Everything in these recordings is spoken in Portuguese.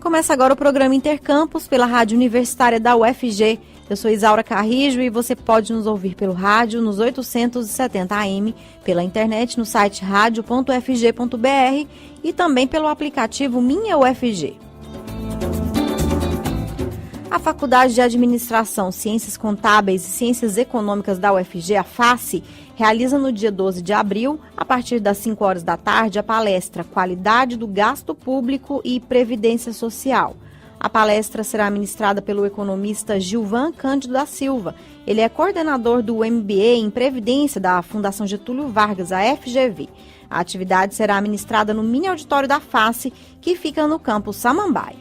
Começa agora o programa Intercampus pela Rádio Universitária da UFG. Eu sou Isaura Carrijo e você pode nos ouvir pelo rádio nos 870 AM, pela internet no site radio.ufg.br e também pelo aplicativo Minha UFG. A Faculdade de Administração, Ciências Contábeis e Ciências Econômicas da UFG, a FACE, realiza no dia 12 de abril, a partir das 5 horas da tarde, a palestra Qualidade do Gasto Público e Previdência Social. A palestra será ministrada pelo economista Gilvan Cândido da Silva. Ele é coordenador do MBA em Previdência da Fundação Getúlio Vargas, a FGV. A atividade será ministrada no mini auditório da FACE, que fica no campus Samambaia.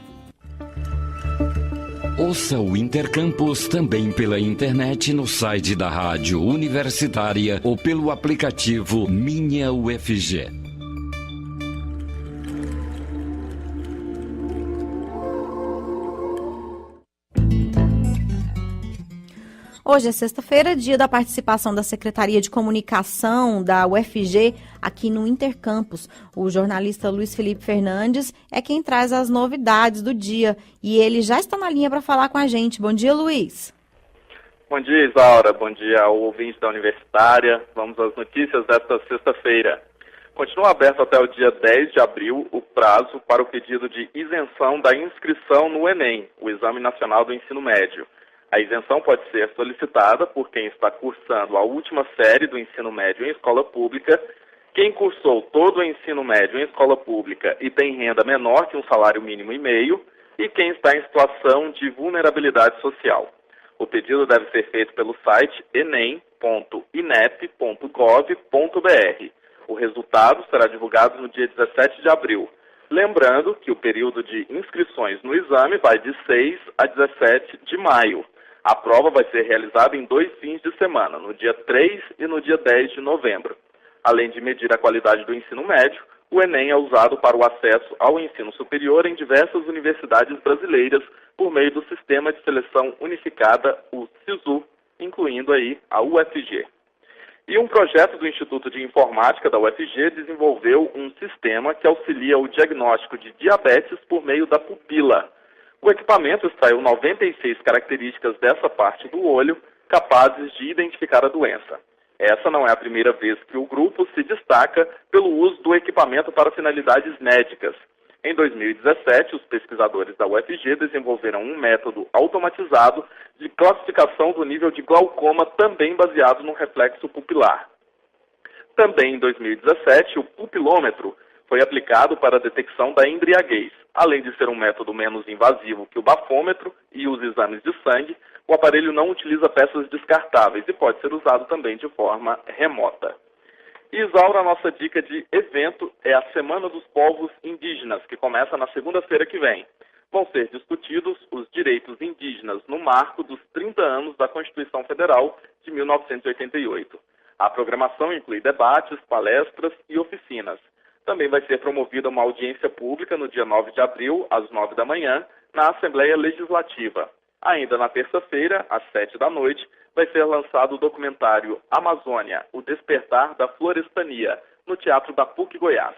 Ouça o Intercampus também pela internet no site da Rádio Universitária ou pelo aplicativo Minha UFG. Hoje é sexta-feira, dia da participação da Secretaria de Comunicação da UFG aqui no Intercampus. O jornalista Luiz Felipe Fernandes é quem traz as novidades do dia e ele já está na linha para falar com a gente. Bom dia, Luiz. Bom dia, Isaura. Bom dia ao ouvinte da Universitária. Vamos às notícias desta sexta-feira. Continua aberto até o dia 10 de abril o prazo para o pedido de isenção da inscrição no Enem, o Exame Nacional do Ensino Médio. A isenção pode ser solicitada por quem está cursando a última série do ensino médio em escola pública, quem cursou todo o ensino médio em escola pública e tem renda menor que um salário mínimo e meio, e quem está em situação de vulnerabilidade social. O pedido deve ser feito pelo site enem.inep.gov.br. O resultado será divulgado no dia 17 de abril. Lembrando que o período de inscrições no exame vai de 6 a 17 de maio. A prova vai ser realizada em 2 fins de semana, no dia 3 e no dia 10 de novembro. Além de medir a qualidade do ensino médio, o Enem é usado para o acesso ao ensino superior em diversas universidades brasileiras por meio do Sistema de Seleção Unificada, o SISU, incluindo aí a UFG. E um projeto do Instituto de Informática da UFG desenvolveu um sistema que auxilia o diagnóstico de diabetes por meio da pupila. O equipamento extraiu 96 características dessa parte do olho capazes de identificar a doença. Essa não é a primeira vez que o grupo se destaca pelo uso do equipamento para finalidades médicas. Em 2017, os pesquisadores da UFG desenvolveram um método automatizado de classificação do nível de glaucoma, também baseado no reflexo pupilar. Também em 2017, o pupilômetro foi aplicado para a detecção da embriaguez. Além de ser um método menos invasivo que o bafômetro e os exames de sangue, o aparelho não utiliza peças descartáveis e pode ser usado também de forma remota. E, Isaura, a nossa dica de evento é a Semana dos Povos Indígenas, que começa na segunda-feira que vem. Vão ser discutidos os direitos indígenas no marco dos 30 anos da Constituição Federal de 1988. A programação inclui debates, palestras e oficinas. Também vai ser promovida uma audiência pública no dia 9 de abril, às 9 da manhã, na Assembleia Legislativa. Ainda na terça-feira, às 7 da noite, vai ser lançado o documentário Amazônia, o Despertar da Florestania, no Teatro da PUC Goiás.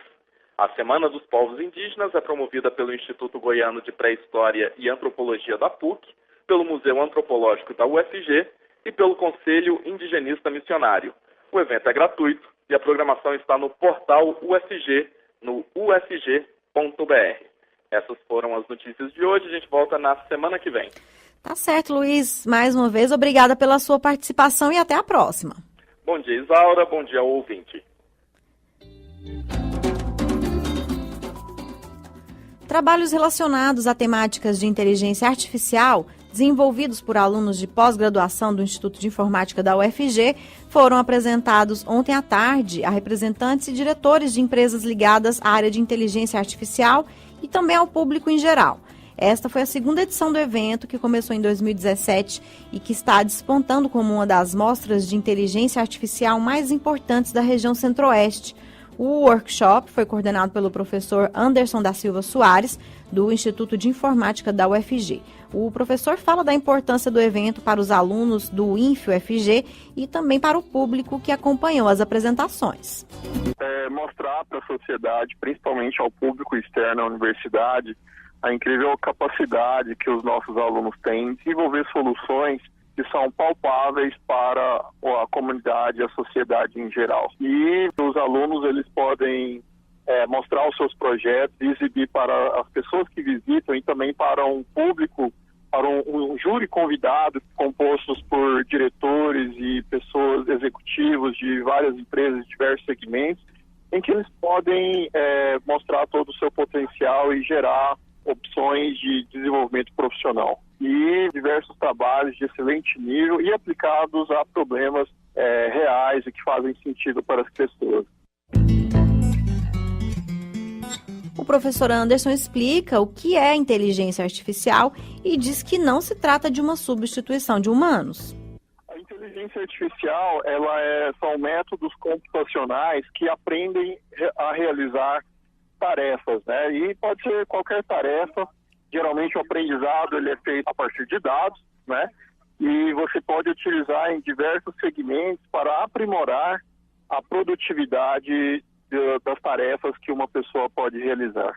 A Semana dos Povos Indígenas é promovida pelo Instituto Goiano de Pré-História e Antropologia da PUC, pelo Museu Antropológico da UFG e pelo Conselho Indigenista Missionário. O evento é gratuito e a programação está no portal UFG, no ufg.br. Essas foram as notícias de hoje. A gente volta na semana que vem. Tá certo, Luiz. Mais uma vez, obrigada pela sua participação e até a próxima. Bom dia, Isaura. Bom dia ao ouvinte. Trabalhos relacionados a temáticas de inteligência artificial, desenvolvidos por alunos de pós-graduação do Instituto de Informática da UFG, foram apresentados ontem à tarde a representantes e diretores de empresas ligadas à área de inteligência artificial e também ao público em geral. Esta foi a segunda edição do evento, que começou em 2017 e que está despontando como uma das mostras de inteligência artificial mais importantes da região centro-oeste. O workshop foi coordenado pelo professor Anderson da Silva Soares, do Instituto de Informática da UFG. O professor fala da importância do evento para os alunos do INF-UFG e também para o público que acompanhou as apresentações. Mostrar para a sociedade, principalmente ao público externo à universidade, a incrível capacidade que os nossos alunos têm de desenvolver soluções que são palpáveis para a comunidade e a sociedade em geral. E os alunos, eles podem mostrar os seus projetos, exibir para as pessoas que visitam e também para um público, para um júri convidado, compostos por diretores e pessoas executivos de várias empresas de diversos segmentos, em que eles podem mostrar todo o seu potencial e gerar opções de desenvolvimento profissional. E diversos trabalhos de excelente nível e aplicados a problemas reais e que fazem sentido para as pessoas. O professor Anderson explica o que é inteligência artificial e diz que não se trata de uma substituição de humanos. A inteligência artificial, são métodos computacionais que aprendem a realizar tarefas, né? E pode ser qualquer tarefa. Geralmente o aprendizado ele é feito a partir de dados, né? E você pode utilizar em diversos segmentos para aprimorar a produtividade das tarefas que uma pessoa pode realizar.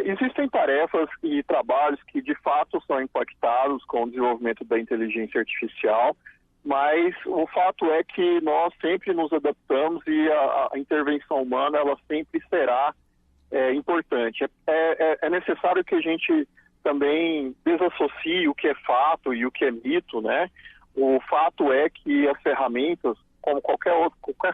Existem tarefas e trabalhos que de fato são impactados com o desenvolvimento da inteligência artificial, mas o fato é que nós sempre nos adaptamos e a intervenção humana ela sempre será importante. É necessário que a gente também desassocie o que é fato e o que é mito, né? O fato é que as ferramentas, como qualquer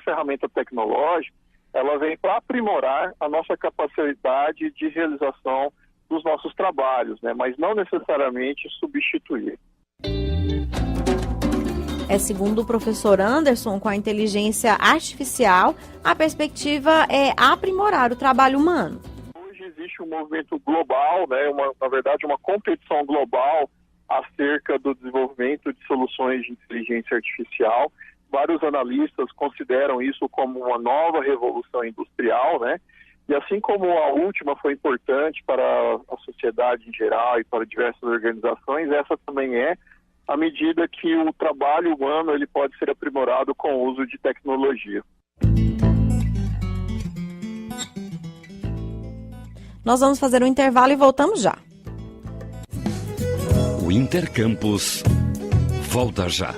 ferramenta tecnológica, ela vem para aprimorar a nossa capacidade de realização dos nossos trabalhos, né? Mas não necessariamente substituir. Segundo o professor Anderson, com a inteligência artificial, a perspectiva é aprimorar o trabalho humano. Hoje existe um movimento global, né? Na verdade, uma competição global acerca do desenvolvimento de soluções de inteligência artificial. Vários analistas consideram isso como uma nova revolução industrial, né? E assim como a última foi importante para a sociedade em geral e para diversas organizações, essa também é, à medida que o trabalho humano ele pode ser aprimorado com o uso de tecnologia. Nós vamos fazer um intervalo e voltamos já. O Intercampus volta já.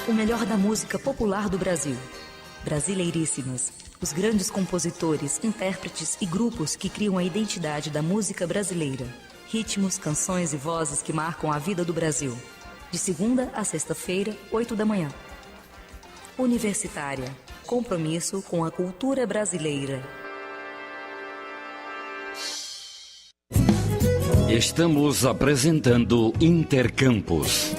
O melhor da música popular do Brasil. Brasileiríssimas. Os grandes compositores, intérpretes e grupos que criam a identidade da música brasileira. Ritmos, canções e vozes que marcam a vida do Brasil. De segunda a sexta-feira, 8 da manhã. Universitária. Compromisso com a cultura brasileira. Estamos apresentando Intercampus.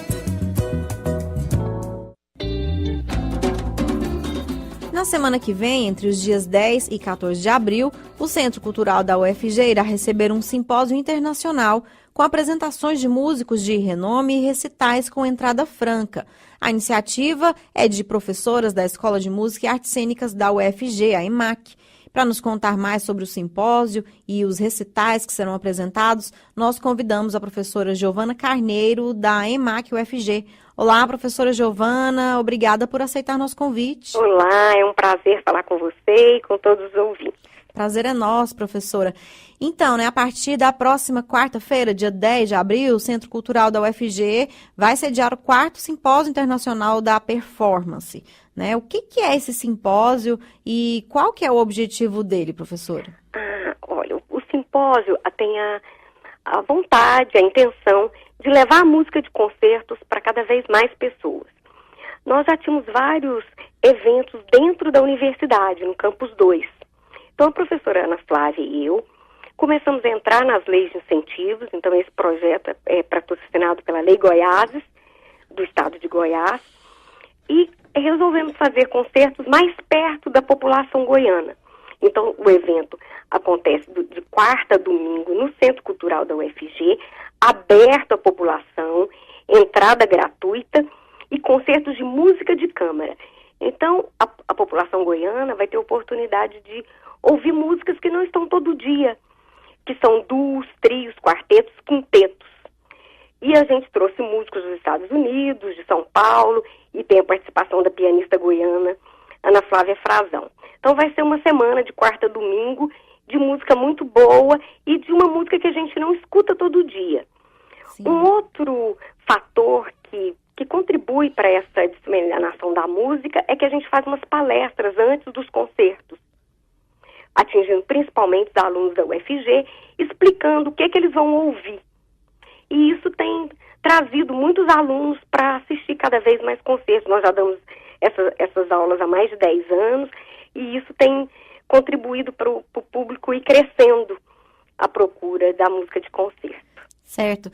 Na semana que vem, entre os dias 10 e 14 de abril, o Centro Cultural da UFG irá receber um simpósio internacional com apresentações de músicos de renome e recitais com entrada franca. A iniciativa é de professoras da Escola de Música e Artes Cênicas da UFG, a EMAC. Para nos contar mais sobre o simpósio e os recitais que serão apresentados, nós convidamos a professora Giovana Carneiro, da EMAC UFG. Olá, professora Giovana, obrigada por aceitar nosso convite. Olá, é um prazer falar com você e com todos os ouvintes. Prazer é nosso, professora. Então, a partir da próxima quarta-feira, dia 10 de abril, o Centro Cultural da UFG vai sediar o 4º Simpósio Internacional da Performance. O que é esse simpósio e qual que é o objetivo dele, professora? Olha, o simpósio tem a vontade, a intenção de levar a música de concertos para cada vez mais pessoas. Nós já tínhamos vários eventos dentro da universidade, no Campus 2. Então, a professora Ana Flávia e eu começamos a entrar nas leis de incentivos. Então, esse projeto é patrocinado pela Lei Goiáses, do estado de Goiás, e resolvemos fazer concertos mais perto da população goiana. Então, o evento acontece de quarta a domingo no Centro Cultural da UFG, aberto à população, entrada gratuita e concertos de música de câmara. Então, a população goiana vai ter oportunidade de ouvir músicas que não estão todo dia, que são duos, trios, quartetos, quintetos. E a gente trouxe músicos dos Estados Unidos, de São Paulo, e tem a participação da pianista goiana, Ana Flávia Frazão. Então vai ser uma semana de quarta a domingo, de música muito boa e de uma música que a gente não escuta todo dia. Sim. Um outro fator que contribui para essa disseminação da música é que a gente faz umas palestras antes dos concertos, atingindo principalmente os alunos da UFG, explicando o que eles vão ouvir. E isso tem trazido muitos alunos para assistir cada vez mais concertos. Nós já damos essas aulas há mais de 10 anos e isso tem contribuído para o público ir crescendo a procura da música de concerto. Certo.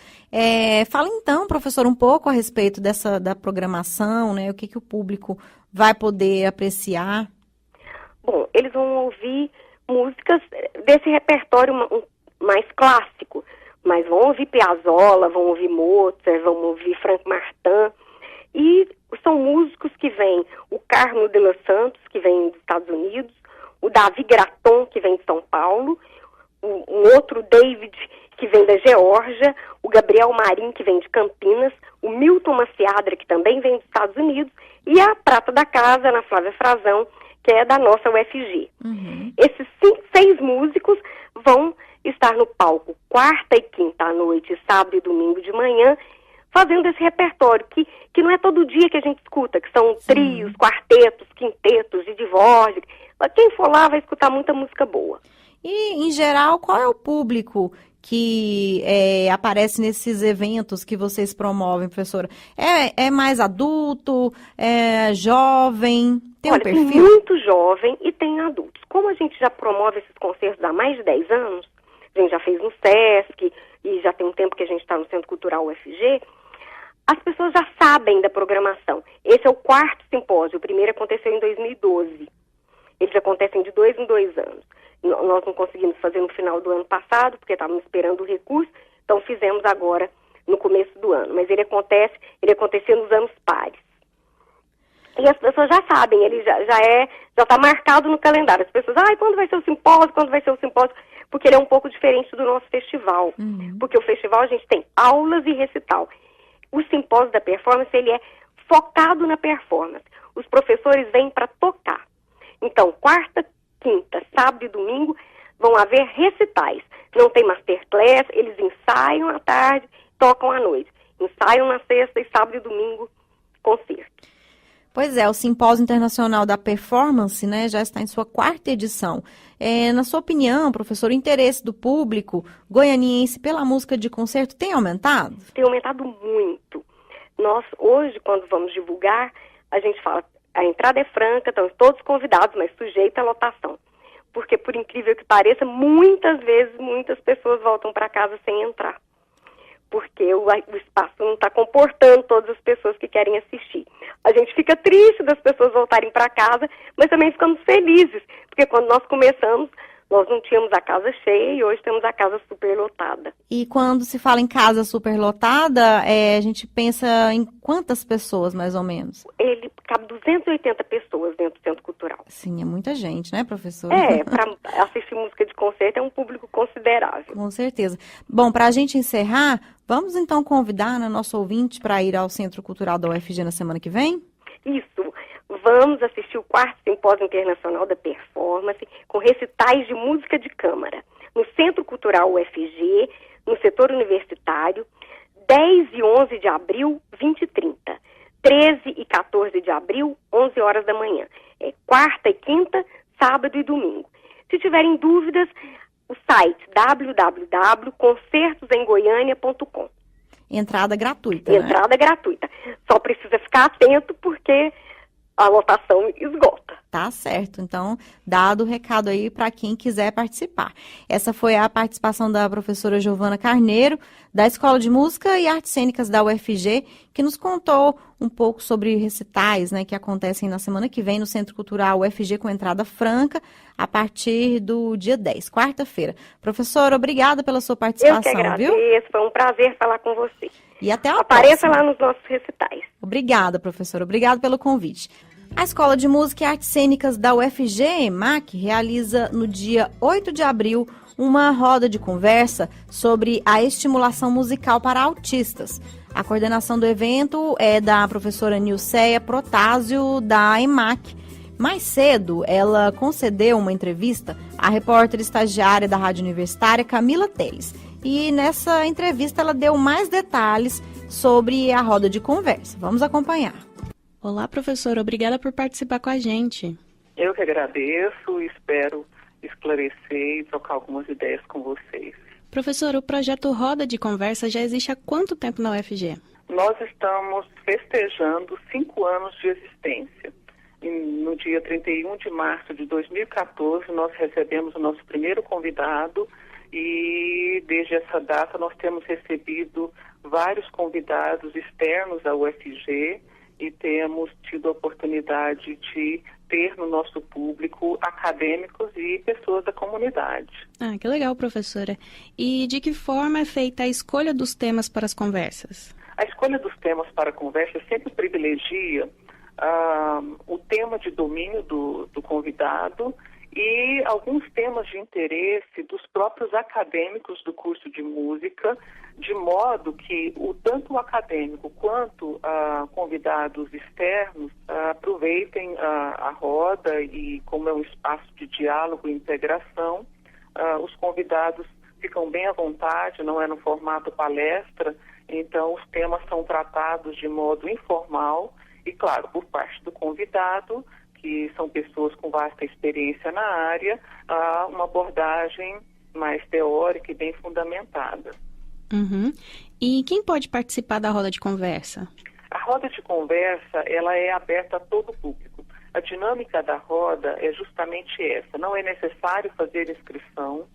Fala então, professor, um pouco a respeito da programação, né? O que o público vai poder apreciar? Bom, eles vão ouvir músicas desse repertório mais clássico, mas vão ouvir Piazzolla, vão ouvir Mozart, vão ouvir Frank Martin, e são músicos que vêm, o Carmo de Los Santos, que vem dos Estados Unidos, o Davi Graton, que vem de São Paulo, um outro David, que vem da Geórgia, o Gabriel Marim, que vem de Campinas, o Milton Maciadra, que também vem dos Estados Unidos, e a prata da casa, Ana Flávia Frazão, que é da nossa UFG. Uhum. Esses 6 músicos vão estar no palco quarta e quinta à noite, sábado e domingo de manhã, fazendo esse repertório, que não é todo dia que a gente escuta, que são trios, quartetos, quintetos, de Dvorak. Quem for lá vai escutar muita música boa. E, em geral, qual é o público que aparece nesses eventos que vocês promovem, professora? É mais adulto? É jovem? Tem um perfil? Tem muito jovem e tem adultos. Como a gente já promove esses concertos há mais de 10 anos, a gente já fez no SESC e já tem um tempo que a gente está no Centro Cultural UFG, as pessoas já sabem da programação. Esse é o 4º simpósio, o primeiro aconteceu em 2012. Eles acontecem de 2 em 2 anos. Nós não conseguimos fazer no final do ano passado, porque estávamos esperando o recurso, então fizemos agora no começo do ano. Mas ele acontecia nos anos pares. E as pessoas já sabem, ele já está marcado no calendário. As pessoas, quando vai ser o simpósio, quando vai ser o simpósio? Porque ele é um pouco diferente do nosso festival. Uhum. Porque o festival a gente tem aulas e recital. O simpósio da performance, ele é focado na performance. Os professores vêm para tocar. Então, quarta, quinta, sábado e domingo vão haver recitais. Não tem masterclass, eles ensaiam à tarde, tocam à noite. Ensaiam na sexta e sábado e domingo, concerto. Pois é, o Simpósio Internacional da Performance, né, já está em sua 4ª edição. Na sua opinião, professor, o interesse do público goianiense pela música de concerto tem aumentado? Tem aumentado muito. Nós, hoje, quando vamos divulgar, a gente fala, a entrada é franca, estão todos convidados, mas sujeita à lotação. Porque, por incrível que pareça, muitas vezes, muitas pessoas voltam para casa sem entrar. Porque o espaço não está comportando todas as pessoas que querem assistir. A gente fica triste das pessoas voltarem para casa, mas também ficamos felizes, porque quando nós começamos, nós não tínhamos a casa cheia e hoje temos a casa superlotada. E quando se fala em casa superlotada, a gente pensa em quantas pessoas, mais ou menos? Ele cabe 280 pessoas dentro do Centro Cultural. Sim, é muita gente, né, professora? Para assistir música de concerto é um público considerável. Com certeza. Bom, para a gente encerrar, vamos então convidar nosso ouvinte para ir ao Centro Cultural da UFG na semana que vem? Isso. Vamos assistir o 4º Simpósio Internacional da Performance com recitais de música de câmara no Centro Cultural UFG, no setor universitário, 10 e 11 de abril, 20 e 30. 13 e 14 de abril, 11 horas da manhã. Quarta e quinta, sábado e domingo. Se tiverem dúvidas, o site www.concertosemgoiania.com. Entrada gratuita, né? Entrada gratuita. Só precisa ficar atento porque a lotação esgota. Tá certo. Então, dado o recado aí para quem quiser participar. Essa foi a participação da professora Giovana Carneiro, da Escola de Música e Artes Cênicas da UFG, que nos contou um pouco sobre recitais, né, que acontecem na semana que vem no Centro Cultural UFG com entrada franca, a partir do dia 10, quarta-feira. Professora, obrigada pela sua participação, Eu que agradeço, viu? Foi um prazer falar com você. E até a Apareça próxima. lá nos nossos recitais. Obrigada, professora. Obrigada pelo convite. A Escola de Música e Artes Cênicas da UFG, EMAC, realiza no dia 8 de abril uma roda de conversa sobre a estimulação musical para autistas. A coordenação do evento é da professora Nilceia Protásio, da EMAC. Mais cedo, ela concedeu uma entrevista à repórter estagiária da Rádio Universitária, Camila Teles. E nessa entrevista ela deu mais detalhes sobre a roda de conversa. Vamos acompanhar. Olá, professora. Obrigada por participar com a gente. Eu que agradeço e espero esclarecer e trocar algumas ideias com vocês. Professora, o projeto Roda de Conversa já existe há quanto tempo na UFG? Nós estamos festejando 5 anos de existência. No dia 31 de março de 2014, nós recebemos o nosso primeiro convidado e desde essa data nós temos recebido vários convidados externos à UFG e temos tido a oportunidade de ter no nosso público acadêmicos e pessoas da comunidade. Ah, que legal, professora. E de que forma é feita a escolha dos temas para as conversas? A escolha dos temas para a conversa sempre privilegia o tema de domínio do convidado e alguns temas de interesse dos próprios acadêmicos do curso de música, de modo que tanto o acadêmico quanto convidados externos aproveitem a roda e, como é um espaço de diálogo e integração, os convidados ficam bem à vontade, não é no formato palestra, então os temas são tratados de modo informal e, claro, por parte do convidado, que são pessoas com vasta experiência na área, há uma abordagem mais teórica e bem fundamentada. Uhum. E quem pode participar da roda de conversa? A roda de conversa, ela é aberta a todo o público. A dinâmica da roda é justamente essa. Não é necessário fazer inscrição,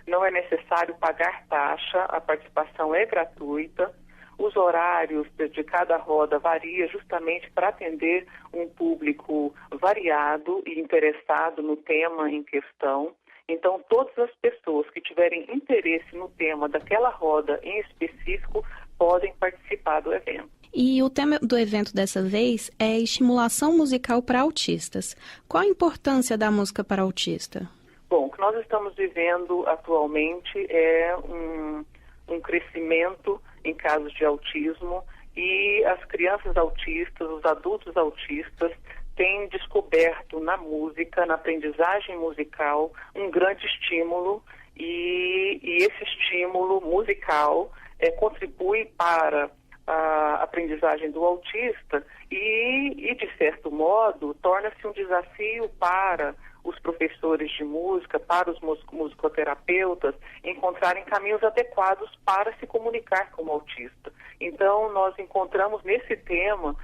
não é necessário pagar taxa, a participação é gratuita. Os horários de cada roda varia justamente para atender um público variado e interessado no tema em questão. Então, todas as pessoas que tiverem interesse no tema daquela roda em específico podem participar do evento. E o tema do evento dessa vez é estimulação musical para autistas. Qual a importância da música para autista? Bom, o que nós estamos vivendo atualmente é um crescimento em casos de autismo e as crianças autistas, os adultos autistas têm descoberto na música, na aprendizagem musical, um grande estímulo e esse estímulo musical contribui para a aprendizagem do autista e de certo modo, torna-se um desafio para os professores de música, para os musicoterapeutas, encontrarem caminhos adequados para se comunicar com o autista. Então, nós encontramos nesse tema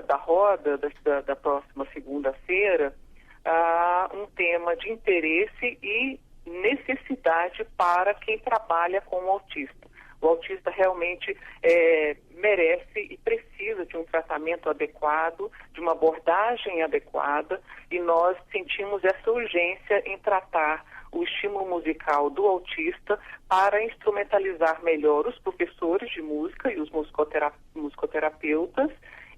da roda da próxima segunda-feira um tema de interesse e necessidade para quem trabalha com o autista. O autista realmente merece e precisa de um tratamento adequado, de uma abordagem adequada, e nós sentimos essa urgência em tratar o estímulo musical do autista para instrumentalizar melhor os professores de música e os musicoterapeutas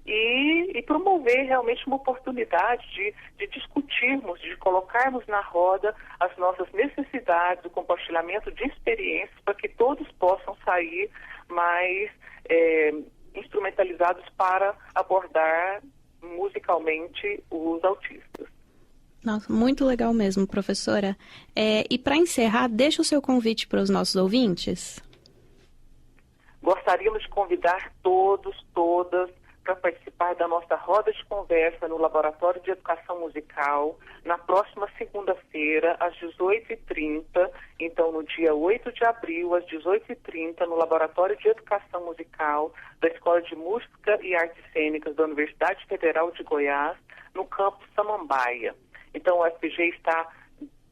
e promover realmente uma oportunidade de discutirmos, de colocarmos na roda as nossas necessidades, o compartilhamento de experiências para que todos possam sair mais instrumentalizados para abordar musicalmente os autistas. Nossa, muito legal mesmo, professora. E para encerrar, deixa o seu convite para os nossos ouvintes. Gostaríamos de convidar todas para participar da nossa roda de conversa no Laboratório de Educação Musical, na próxima segunda-feira, às 18h30, então no dia 8 de abril, às 18h30, no Laboratório de Educação Musical da Escola de Música e Artes Cênicas da Universidade Federal de Goiás, no campus Samambaia. Então, a UFG está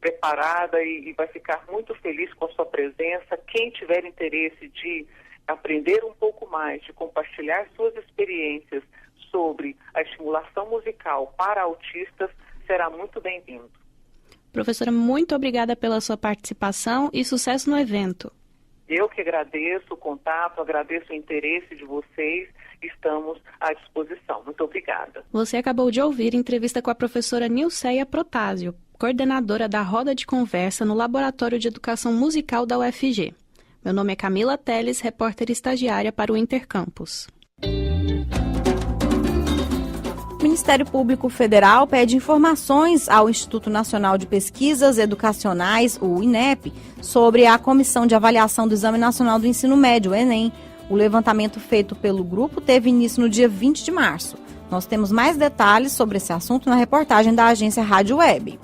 preparada e vai ficar muito feliz com a sua presença. Quem tiver interesse de aprender um pouco mais, de compartilhar suas experiências sobre a estimulação musical para autistas, será muito bem-vindo. Professora, muito obrigada pela sua participação e sucesso no evento. Eu que agradeço o contato, agradeço o interesse de vocês. Estamos estamos à disposição. Muito obrigada. Você acabou de ouvir entrevista com a professora Nilceia Protásio, coordenadora da Roda de Conversa no Laboratório de Educação Musical da UFG. Meu nome é Camila Teles, repórter estagiária para o Intercampus. O Ministério Público Federal pede informações ao Instituto Nacional de Pesquisas Educacionais, o INEP, sobre a Comissão de Avaliação do Exame Nacional do Ensino Médio, o ENEM. O levantamento feito pelo grupo teve início no dia 20 de março. Nós temos mais detalhes sobre esse assunto na reportagem da agência Rádio Web.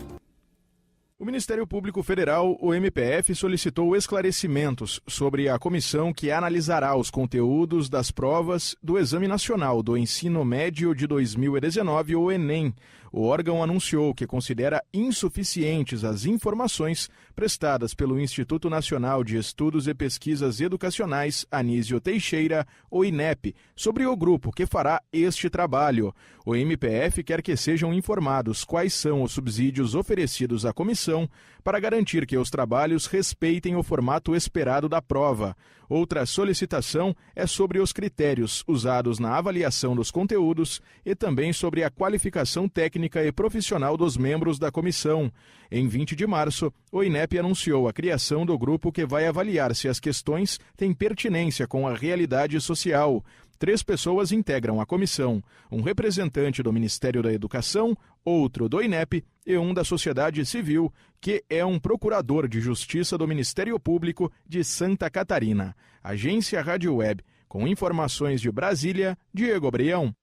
O Ministério Público Federal, o MPF, solicitou esclarecimentos sobre a comissão que analisará os conteúdos das provas do Exame Nacional do Ensino Médio de 2019, o ENEM. O órgão anunciou que considera insuficientes as informações prestadas pelo Instituto Nacional de Estudos e Pesquisas Educacionais, Anísio Teixeira, o INEP, sobre o grupo que fará este trabalho. O MPF quer que sejam informados quais são os subsídios oferecidos à comissão para garantir que os trabalhos respeitem o formato esperado da prova. Outra solicitação é sobre os critérios usados na avaliação dos conteúdos e também sobre a qualificação técnica e profissional dos membros da comissão. Em 20 de março, o INEP anunciou a criação do grupo que vai avaliar se as questões têm pertinência com a realidade social. 3 pessoas integram a comissão, um representante do Ministério da Educação, outro do INEP e um da sociedade civil, que é um procurador de justiça do Ministério Público de Santa Catarina. Agência Rádio Web, com informações de Brasília, Diego Brião.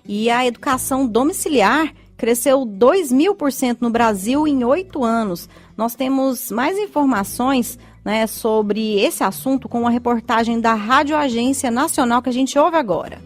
E a educação domiciliar cresceu 2.000% no Brasil em 8 anos. Nós temos mais informações, né, sobre esse assunto com uma reportagem da Rádio Agência Nacional que a gente ouve agora.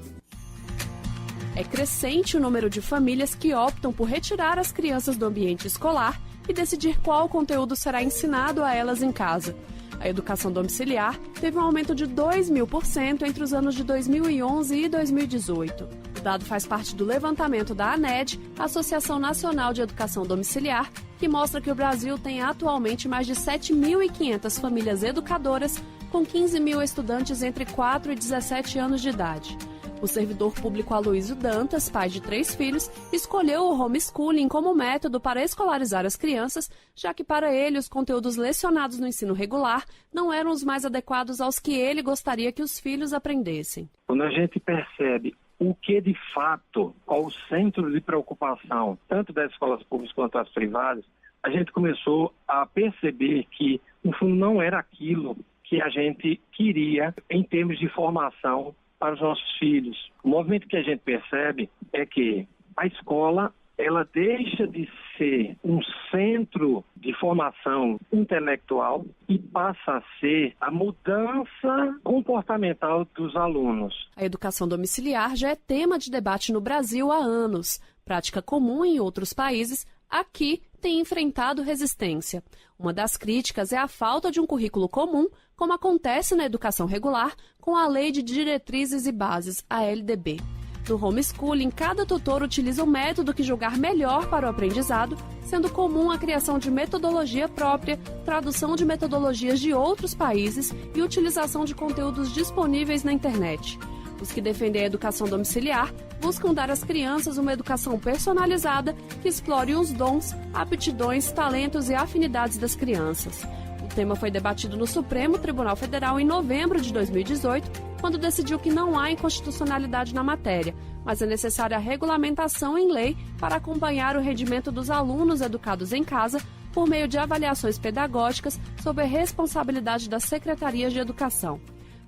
É crescente o número de famílias que optam por retirar as crianças do ambiente escolar e decidir qual conteúdo será ensinado a elas em casa. A educação domiciliar teve um aumento de 2.000% entre os anos de 2011 e 2018. O dado faz parte do levantamento da ANED, Associação Nacional de Educação Domiciliar, que mostra que o Brasil tem atualmente mais de 7.500 famílias educadoras, com 15 mil estudantes entre 4 e 17 anos de idade. O servidor público Aloysio Dantas, pai de 3 filhos, escolheu o homeschooling como método para escolarizar as crianças, já que para ele os conteúdos lecionados no ensino regular não eram os mais adequados aos que ele gostaria que os filhos aprendessem. Quando a gente percebe o que de fato é o centro de preocupação, tanto das escolas públicas quanto das privadas, a gente começou a perceber que, no fundo, não era aquilo que a gente queria em termos de formação para os nossos filhos. O movimento que a gente percebe é que a escola, ela deixa de ser um centro de formação intelectual e passa a ser a mudança comportamental dos alunos. A educação domiciliar já é tema de debate no Brasil há anos. Prática comum em outros países, aqui tem enfrentado resistência. Uma das críticas é a falta de um currículo comum, como acontece na educação regular, com a Lei de Diretrizes e Bases, a LDB. No homeschooling, cada tutor utiliza o método que julgar melhor para o aprendizado, sendo comum a criação de metodologia própria, tradução de metodologias de outros países e utilização de conteúdos disponíveis na internet. Os que defendem a educação domiciliar buscam dar às crianças uma educação personalizada que explore os dons, aptidões, talentos e afinidades das crianças. O tema foi debatido no Supremo Tribunal Federal em novembro de 2018, quando decidiu que não há inconstitucionalidade na matéria, mas é necessária a regulamentação em lei para acompanhar o rendimento dos alunos educados em casa por meio de avaliações pedagógicas sob a responsabilidade das secretarias de educação.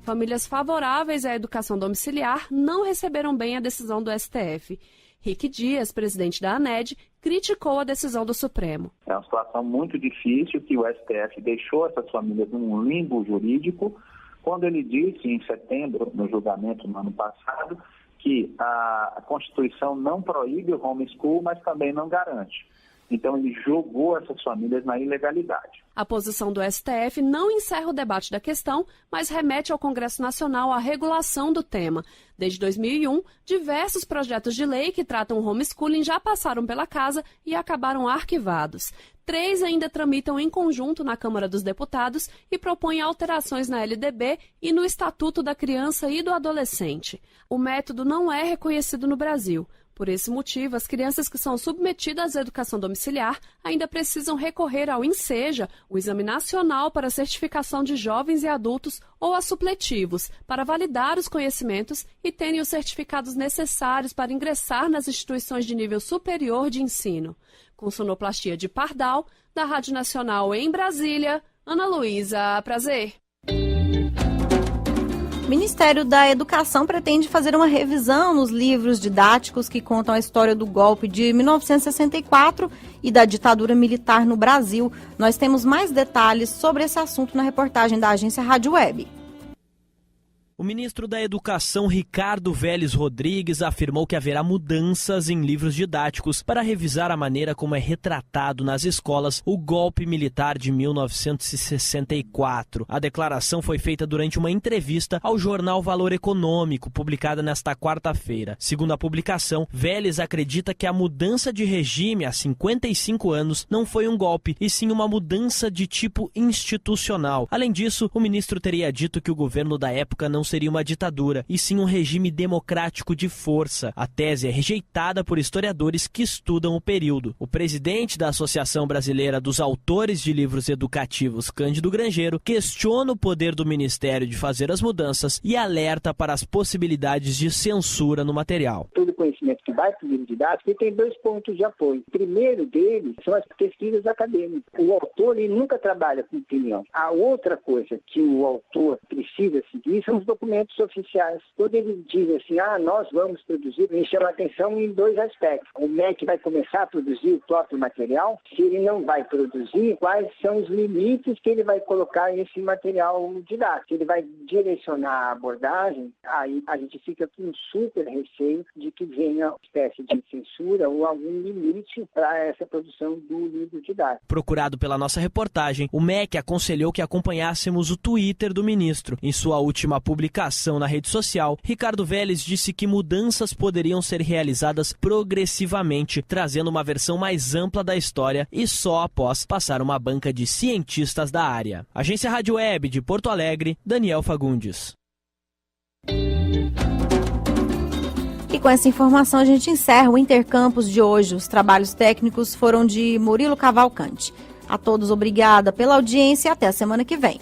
Famílias favoráveis à educação domiciliar não receberam bem a decisão do STF. Rick Dias, presidente da ANED, criticou a decisão do Supremo. É uma situação muito difícil que o STF deixou essas famílias num limbo jurídico, quando ele disse em setembro, no julgamento no ano passado, que a Constituição não proíbe o homeschool, mas também não garante. Então ele jogou essas famílias na ilegalidade. A posição do STF não encerra o debate da questão, mas remete ao Congresso Nacional a regulação do tema. Desde 2001, diversos projetos de lei que tratam o homeschooling já passaram pela casa e acabaram arquivados. 3 ainda tramitam em conjunto na Câmara dos Deputados e propõem alterações na LDB e no Estatuto da Criança e do Adolescente. O método não é reconhecido no Brasil. Por esse motivo, as crianças que são submetidas à educação domiciliar ainda precisam recorrer ao INSEJA, o Exame Nacional para a Certificação de Jovens e Adultos, ou a supletivos, para validar os conhecimentos e terem os certificados necessários para ingressar nas instituições de nível superior de ensino. Com sonoplastia de Pardal, da Rádio Nacional em Brasília, Ana Luísa Prazer. O Ministério da Educação pretende fazer uma revisão nos livros didáticos que contam a história do golpe de 1964 e da ditadura militar no Brasil. Nós temos mais detalhes sobre esse assunto na reportagem da agência Rádio Web. O ministro da Educação, Ricardo Vélez Rodrigues, afirmou que haverá mudanças em livros didáticos para revisar a maneira como é retratado nas escolas o golpe militar de 1964. A declaração foi feita durante uma entrevista ao jornal Valor Econômico, publicada nesta quarta-feira. Segundo a publicação, Vélez acredita que a mudança de regime há 55 anos não foi um golpe, e sim uma mudança de tipo institucional. Além disso, o ministro teria dito que o governo da época não seria uma ditadura, e sim um regime democrático de força. A tese é rejeitada por historiadores que estudam o período. O presidente da Associação Brasileira dos Autores de Livros Educativos, Cândido Grangeiro, questiona o poder do Ministério de fazer as mudanças e alerta para as possibilidades de censura no material. Todo conhecimento que vai para o livro didático tem 2 pontos de apoio. O primeiro deles são as pesquisas acadêmicas. O autor ele nunca trabalha com opinião. A outra coisa que o autor precisa seguir são os documentos oficiais. Quando ele diz assim, nós vamos produzir, me chama a atenção em 2 aspectos. O MEC vai começar a produzir o próprio material. Se ele não vai produzir, quais são os limites que ele vai colocar nesse material didático? Se ele vai direcionar a abordagem, aí a gente fica com um super receio de que venha uma espécie de censura ou algum limite para essa produção do livro didático. Procurado pela nossa reportagem, o MEC aconselhou que acompanhássemos o Twitter do ministro. Em sua última publicação na rede social, Ricardo Vélez disse que mudanças poderiam ser realizadas progressivamente, trazendo uma versão mais ampla da história e só após passar uma banca de cientistas da área. Agência Rádio Web de Porto Alegre, Daniel Fagundes. E com essa informação a gente encerra o Intercampus de hoje. Os trabalhos técnicos foram de Murilo Cavalcante. A todos, obrigada pela audiência e até a semana que vem.